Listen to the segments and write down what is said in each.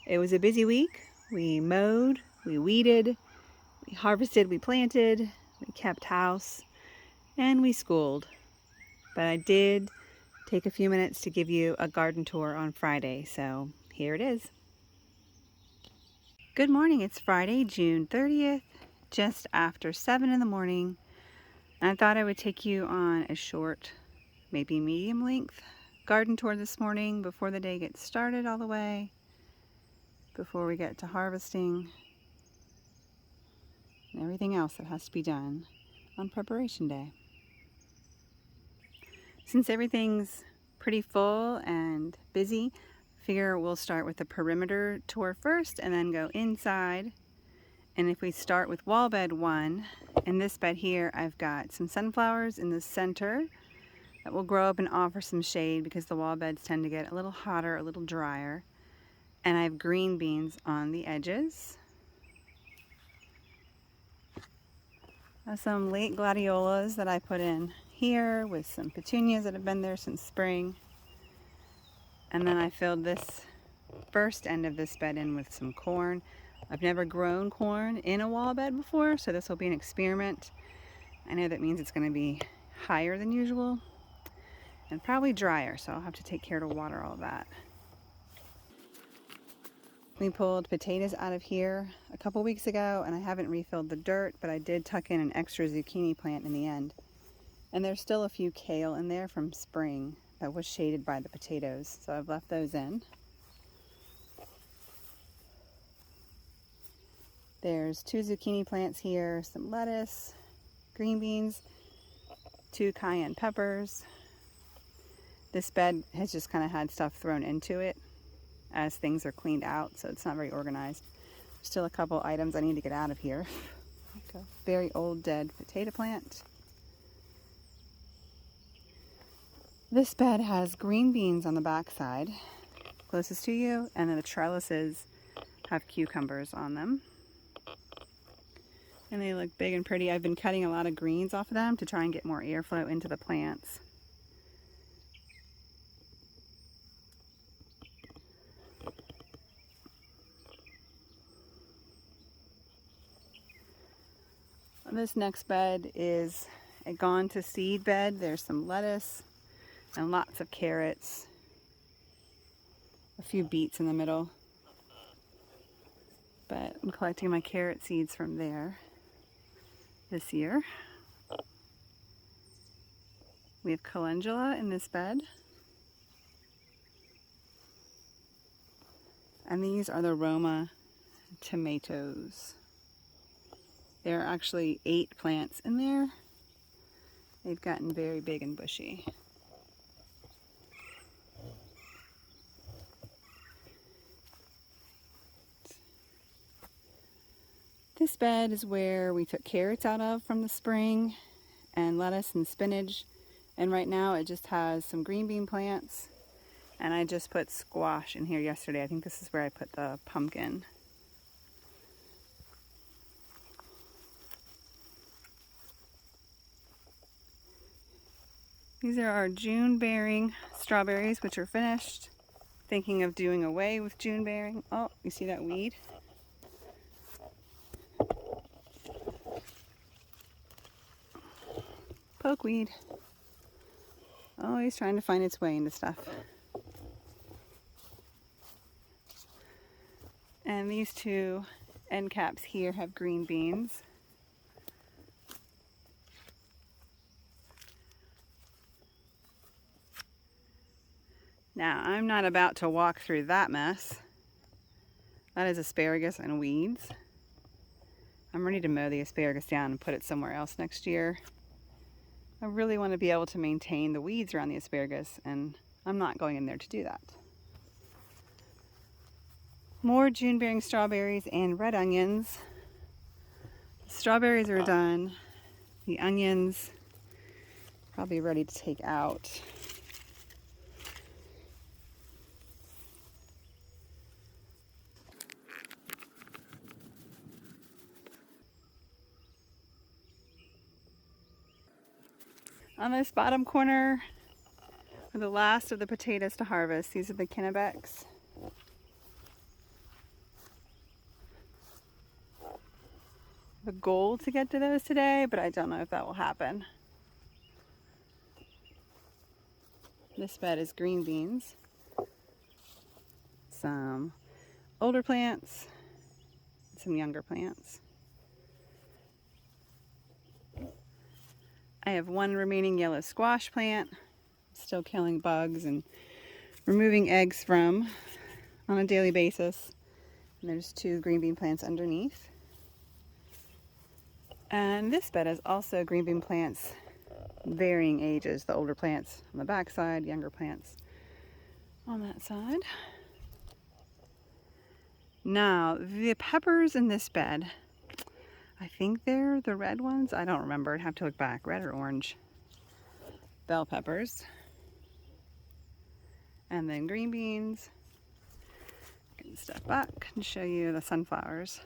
It was a busy week. We mowed, we weeded, we harvested, we planted, we kept house, and we schooled. But I did take a few minutes to give you a garden tour on Friday, so here it is. Good morning, it's Friday, June 30th, just after 7 in the morning. And I thought I would take you on a short, maybe medium length garden tour this morning before the day gets started all the way, before we get to harvesting and everything else that has to be done on preparation day. Since everything's pretty full and busy, I figure we'll start with the perimeter tour first and then go inside. And if we start with wall bed 1, in this bed here I've got some sunflowers in the center that will grow up and offer some shade because the wall beds tend to get a little hotter, a little drier. And I have green beans on the edges. I have some late gladiolas that I put in here with some petunias that have been there since spring. And then I filled this first end of this bed in with some corn. I've never grown corn in a wall bed before, so this will be an experiment. I know that means it's going to be higher than usual and probably drier, so I'll have to take care to water all that. We pulled potatoes out of here a couple weeks ago, and I haven't refilled the dirt, but I did tuck in an extra zucchini plant in the end. And there's still a few kale in there from spring that was shaded by the potatoes, so I've left those in. There's 2 zucchini plants here, some lettuce, green beans, 2 cayenne peppers. This bed has just kind of had stuff thrown into it as things are cleaned out, so it's not very organized. There's still a couple items I need to get out of here. Like a very old dead potato plant. This bed has green beans on the back side, closest to you, and then the trellises have cucumbers on them. And they look big and pretty. I've been cutting a lot of greens off of them to try and get more airflow into the plants. This next bed is a gone to seed bed. There's some lettuce and lots of carrots, a few beets in the middle. But I'm collecting my carrot seeds from there this year. We have calendula in this bed. And these are the Roma tomatoes. There are actually 8 plants in there. They've gotten very big and bushy. This bed is where we took carrots out of from the spring, and lettuce and spinach. And right now it just has some green bean plants. And I just put squash in here yesterday. I think this is where I put the pumpkin. These are our June bearing strawberries, which are finished. Thinking of doing away with June bearing. Oh, you see that weed? Pokeweed. Always trying to find its way into stuff. And these 2 end caps here have green beans. Now, I'm not about to walk through that mess. That is asparagus and weeds. I'm ready to mow the asparagus down and put it somewhere else next year. I really want to be able to maintain the weeds around the asparagus, and I'm not going in there to do that. More June-bearing strawberries and red onions. The strawberries are done. The onions probably ready to take out. On this bottom corner are the last of the potatoes to harvest. These are the Kennebecks. have a goal to get to those today, but I don't know if that will happen. This bed is green beans, some older plants, some younger plants. I have one remaining yellow squash plant, still killing bugs and removing eggs from on a daily basis. And there's 2 green bean plants underneath. And this bed is also green bean plants, varying ages. The older plants on the back side, younger plants on that side. Now, the peppers in this bed, I think they're the red ones. I don't remember. I'd have to look back. Red or orange. Bell peppers. And then green beans. I can step back and show you the sunflowers.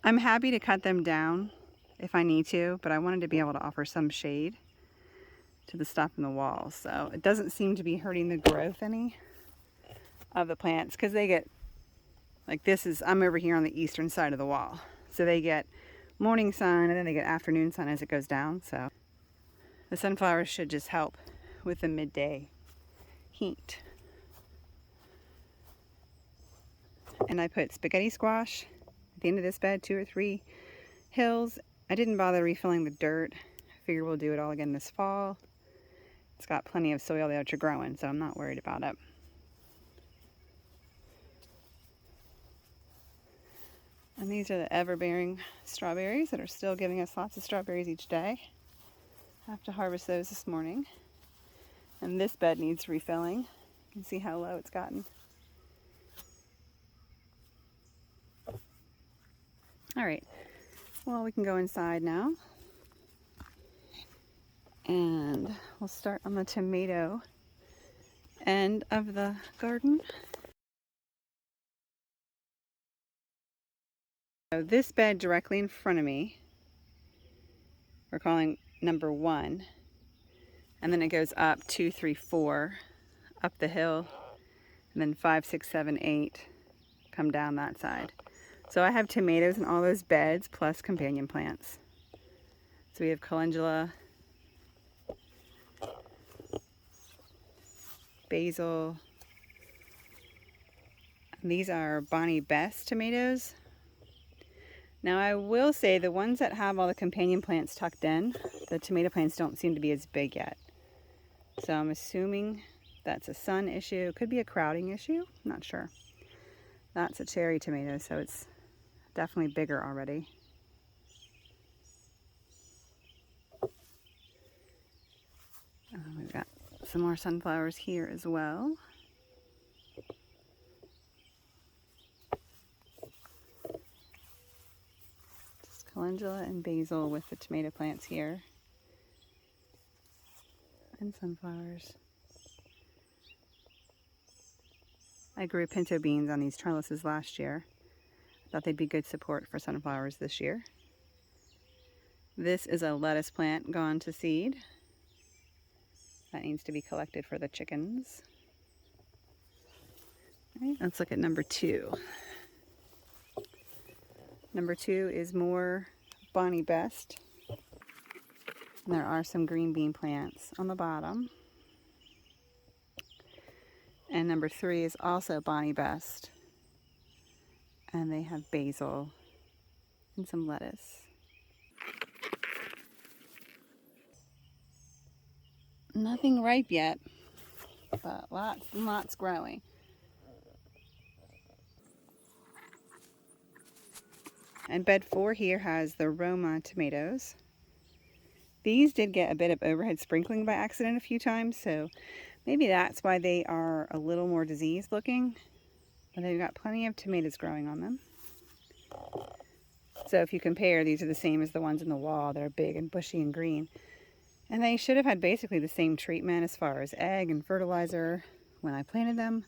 I'm happy to cut them down if I need to, but I wanted to be able to offer some shade to the stuff in the walls. So it doesn't seem to be hurting the growth any of the plants, because they get, like this is, I'm over here on the eastern side of the wall. So they get morning sun and then they get afternoon sun as it goes down. So the sunflowers should just help with the midday heat. And I put spaghetti squash at the end of this bed, 2 or 3 hills. I didn't bother refilling the dirt. I figure we'll do it all again this fall. It's got plenty of soil there to grow in, so I'm not worried about it. And these are the ever-bearing strawberries that are still giving us lots of strawberries each day. I have to harvest those this morning. And this bed needs refilling. You can see how low it's gotten. All right, well, we can go inside now. And we'll start on the tomato end of the garden. So this bed directly in front of me, we're calling number 1. And then it goes up 2, 3, 4 up the hill. And then 5, 6, 7, 8 come down that side. So I have tomatoes in all those beds plus companion plants. So we have calendula, basil. These are Bonnie Best tomatoes. Now I will say the ones that have all the companion plants tucked in, the tomato plants don't seem to be as big yet. So I'm assuming that's a sun issue. Could be a crowding issue, not sure. That's a cherry tomato, so it's definitely bigger already. We've got some more sunflowers here as well. Just calendula and basil with the tomato plants here. And sunflowers. I grew pinto beans on these trellises last year. I thought they'd be good support for sunflowers this year. This is a lettuce plant gone to seed. That needs to be collected for the chickens. All right, let's look at number 2. Number 2 is more Bonnie Best. And there are some green bean plants on the bottom. And number 3 is also Bonnie Best. And they have basil and some lettuce. Nothing ripe yet, but lots and lots growing. And bed 4 here has the Roma tomatoes. These did get a bit of overhead sprinkling by accident a few times, so maybe that's why they are a little more diseased looking. But they've got plenty of tomatoes growing on them. So if you compare, these are the same as the ones in the wall. They're big and bushy and green. And they should have had basically the same treatment as far as egg and fertilizer when I planted them.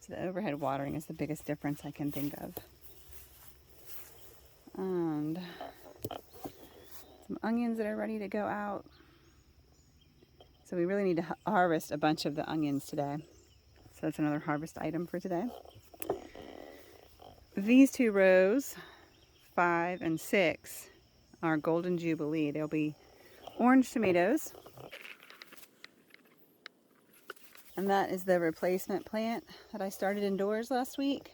So the overhead watering is the biggest difference I can think of. And some onions that are ready to go out. So we really need to harvest a bunch of the onions today. So that's another harvest item for today. These two rows, 5 and 6, are Golden Jubilee. They'll be orange tomatoes. And that is the replacement plant that I started indoors last week.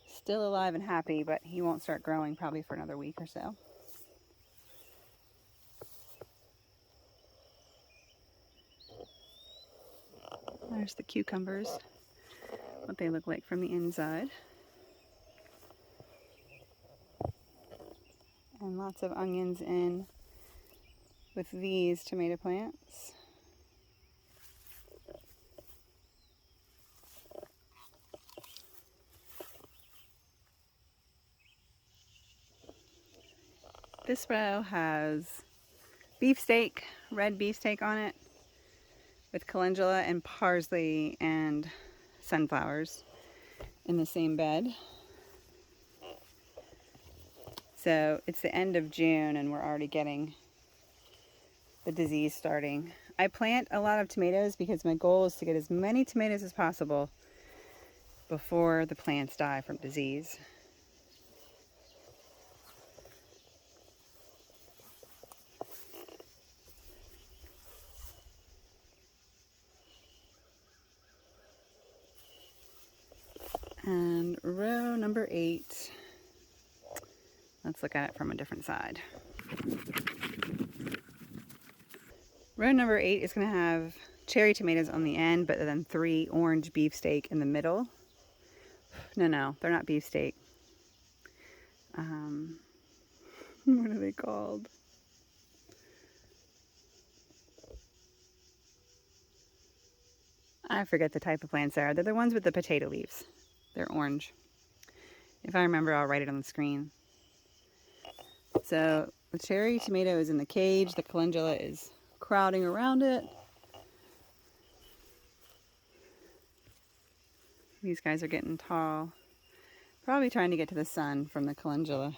Still alive and happy, but he won't start growing probably for another week or so. There's the cucumbers, what they look like from the inside. And lots of onions in with these tomato plants. This row has beefsteak, red beefsteak on it, with calendula and parsley and sunflowers in the same bed. So it's the end of June and we're already getting the disease starting. I plant a lot of tomatoes because my goal is to get as many tomatoes as possible before the plants die from disease. And row number 8, let's look at it from a different side. Row number 8 is going to have cherry tomatoes on the end, but then 3 orange beefsteak in the middle. No, they're not beefsteak. What are they called? I forget the type of plants they are. They're the ones with the potato leaves. They're orange. If I remember, I'll write it on the screen. So the cherry tomato is in the cage. The calendula is crowding around it. These guys are getting tall. Probably trying to get to the sun from the calendula,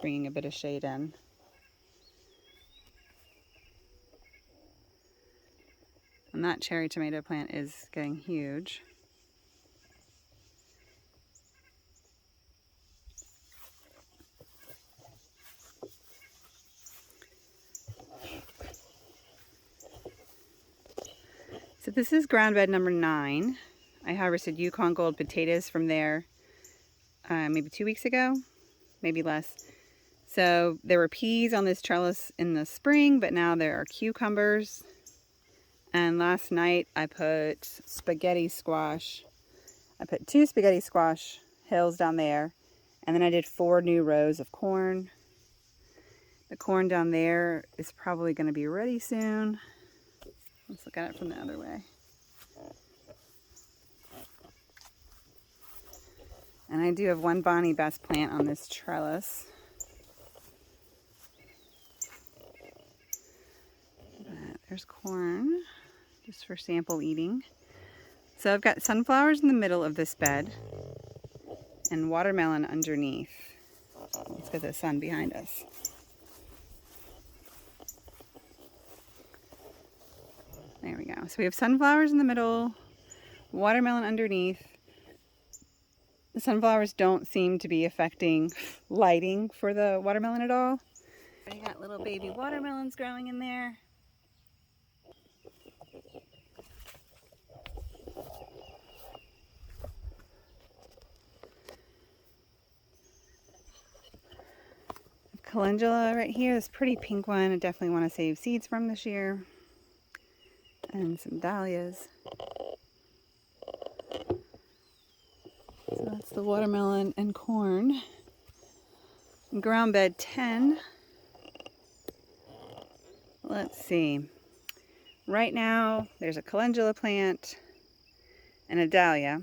bringing a bit of shade in. And that cherry tomato plant is getting huge. So this is ground bed number 9. I harvested Yukon Gold potatoes from there maybe 2 weeks ago, maybe less. So there were peas on this trellis in the spring, but now there are cucumbers. And last night I put spaghetti squash. I put 2 spaghetti squash hills down there. And then I did 4 new rows of corn. The corn down there is probably going to be ready soon. Let's look at it from the other way. And I do have 1 Bonnie Best plant on this trellis. There's corn, just for sample eating. So I've got sunflowers in the middle of this bed and watermelon underneath. Let's get the sun behind us. There we go. So we have sunflowers in the middle, watermelon underneath. The sunflowers don't seem to be affecting lighting for the watermelon at all. I got little baby watermelons growing in there. Calendula right here, this pretty pink one. I definitely want to save seeds from this year. And some dahlias. So that's the watermelon and corn. Ground bed 10. Let's see. Right now there's a calendula plant and a dahlia.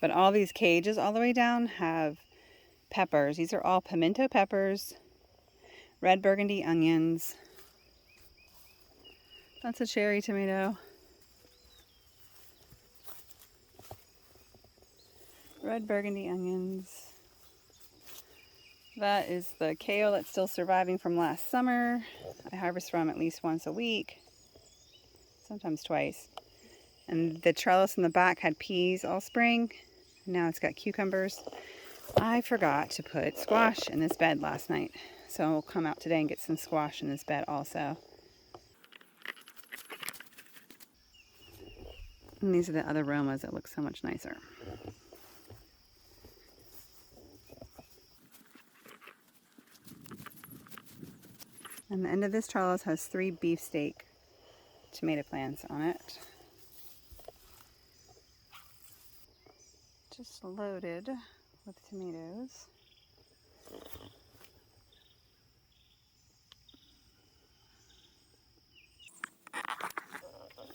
But all these cages all the way down have peppers. These are all pimento peppers, red burgundy onions. That's a cherry tomato. Red burgundy onions. That is the kale that's still surviving from last summer. I harvest from at least once a week, sometimes twice. And the trellis in the back had peas all spring. Now it's got cucumbers. I forgot to put squash in this bed last night, so we'll come out today and get some squash in this bed also. And these are the other aromas that look so much nicer. And the end of this trellis has 3 beefsteak tomato plants on it. Just loaded with tomatoes.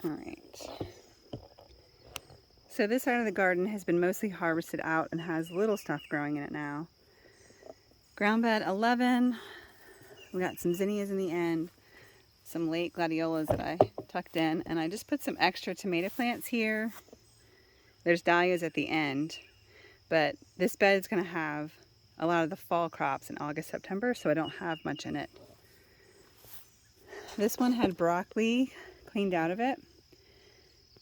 All right. So this side of the garden has been mostly harvested out and has little stuff growing in it now. Ground bed 11. We got some zinnias in the end, some late gladiolas that I tucked in, and I just put some extra tomato plants here. There's dahlias at the end, but this bed is going to have a lot of the fall crops in August, September, so I don't have much in it. This one had broccoli cleaned out of it.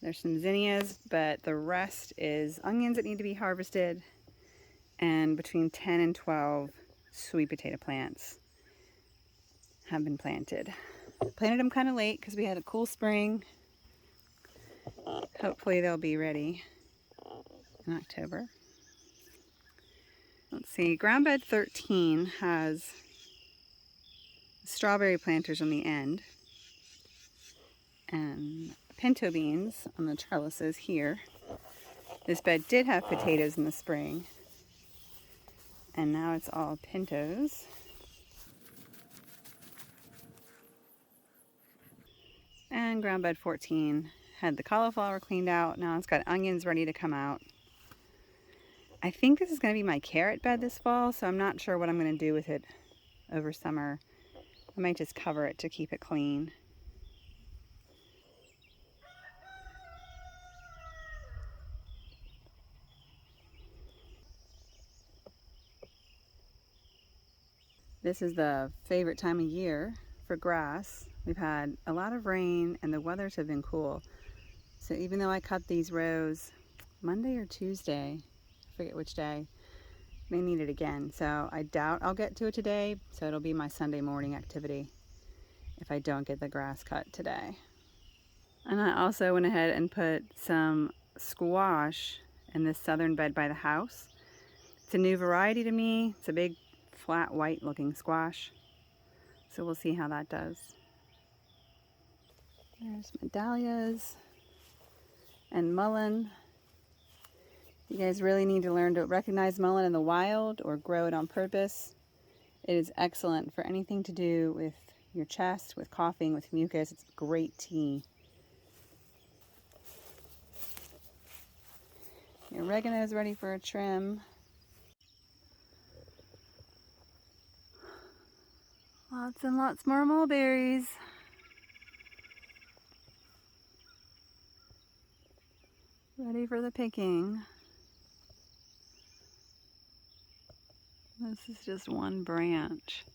There's some zinnias, but the rest is onions that need to be harvested, and between 10 and 12 sweet potato plants have been planted. Planted them kind of late because we had a cool spring. Hopefully they'll be ready in October. Let's see, ground bed 13 has strawberry planters on the end and pinto beans on the trellises here. This bed did have potatoes in the spring, and now it's all pintos. And ground bed 14 had the cauliflower cleaned out. Now it's got onions ready to come out. I think this is going to be my carrot bed this fall, so I'm not sure what I'm going to do with it over summer. I might just cover it to keep it clean. This is the favorite time of year for grass. We've had a lot of rain and the weathers have been cool. So even though I cut these rows Monday or Tuesday, I forget which day, they need it again. So I doubt I'll get to it today, so it'll be my Sunday morning activity if I don't get the grass cut today. And I also went ahead and put some squash in this southern bed by the house. It's a new variety to me. It's a big flat white looking squash. So we'll see how that does. There's my dahlias and mullein. You guys really need to learn to recognize mullein in the wild or grow it on purpose. It is excellent for anything to do with your chest, with coughing, with mucus. It's great tea. Your oregano is ready for a trim. Lots and lots more mulberries. Ready for the picking. This is just one branch.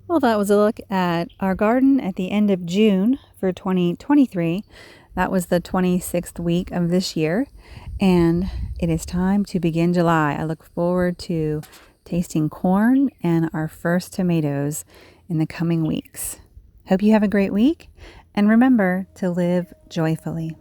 Well, that was a look at our garden at the end of June for 2023. That was the 26th week of this year, and it is time to begin July. I look forward to tasting corn and our first tomatoes in the coming weeks. Hope you have a great week, and remember to live joyfully.